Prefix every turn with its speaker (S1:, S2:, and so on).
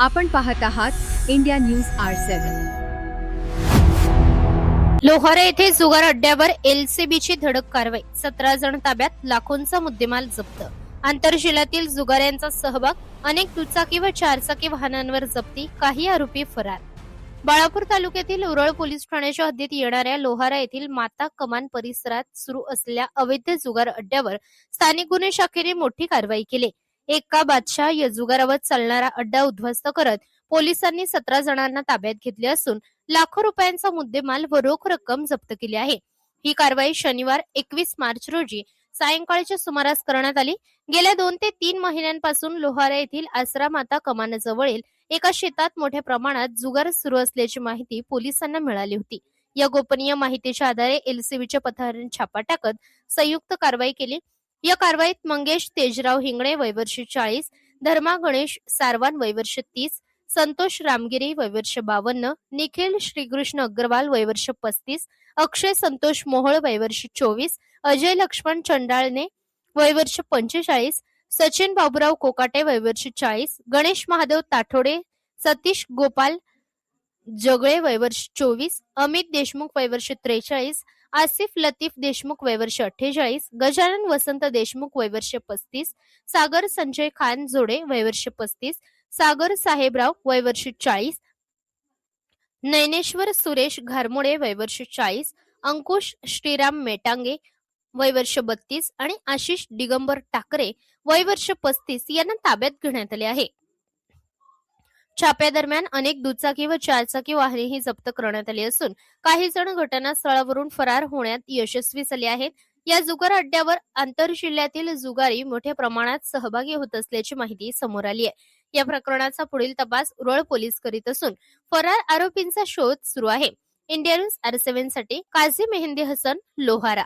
S1: आपण पाहत आहात इंडिया न्यूज R7।
S2: लोहारा येथे जुगार अड्ड्यावर एलसीबीची धडक कारवाई, 17 जण ताब्यात, लाखोंचा मुद्देमाल जप्त। आंतरजिल्ह्यातील जुगाऱ्यांचा सहभाग, अनेक दुचाकी व चारचाकी वाहनांवर जप्ती, काही आरोपी फरार। बाळापूर तालुक्यातील उरळ पोलीस ठाण्याच्या हद्दीत येणाऱ्या लोहारा येथील माता कमान परिसरात सुरू असलेल्या अवैध जुगार अड्ड्यावर स्थानिक गुन्हे शाखेने मोठी कारवाई केली। एका बादशाह या जुगारावर चालणारा अड्डा उद्ध्वस्त करत पोलिसांनी 17 जणांना ताब्यात घेतले असून लाखो रुपयांचा मुद्देमाल व रोख रक्कम जप्त केली आहे। ही कारवाई शनिवार 21 मार्च रोजी सायंकाळच्या सुमारास करण्यात आली। गेल्या 2 ते 3 महिन्यांपासून लोहारा येथील आसरा माता कमानाजवळील एका शेतात मोठ्या प्रमाणात जुगार सुरू असल्याची माहिती पोलिसांना मिळाली होती। या गोपनीय माहितीच्या आधारे एलसीबीच्या पथकाने छापा टाकत संयुक्त कारवाई केली। या कारवाईत मंगेश तेजराव हिंगणे वय वर्ष 40, धर्मा गणेश सारवान वय वर्ष 30, संतोष रामगिरी वय वर्ष 52, निखिल श्रीकृष्ण अग्रवाल वय वर्ष 35, अक्षय संतोष मोहोळ वय वर्ष 24, अजय लक्ष्मण चंडाळने वय वर्ष 45, सचिन बाबूराव कोकाटे वय वर्ष 40, गणेश महादेव ताठोडे, सतीश गोपाल जगळे वय वर्ष 24, अमित देशमुख वय वर्ष 43, आसिफ लतीफ देशमुख वय वर्ष 48, गजानन वसंत देशमुख वय वर्ष 35, सागर संजय खान जोडे वय वर्ष 35, सागर साहेबराव वय वर्ष 40, नैनेश्वर सुरेश घारमोडे वय वर्ष 40, अंकुश श्रीराम मेटांगे वय वर्ष 32 आणि आशिष दिगंबर टाकरे वय वर्ष 35 यांना ताब्यात घेण्यात आले आहे। छाप्यादरम्यान अनेक दुचाकी व चारचाकी वाहनेही जप्त करण्यात आली असून काही जण घटनास्थळावरून फरार होण्यात यशस्वी झाले आहेत। या जुगार अड्ड्यावर आंतरजिल्ह्यातील जुगारी मोठ्या प्रमाणात सहभागी होत असल्याची माहिती समोर आली आहे। या प्रकरणाचा पुढील तपास उरळ पोलीस करीत असून फरार आरोपींचा शोध सुरू आहे। इंडिया न्यूज R7 साठी काझी मेहंदी हसन, लोहारा।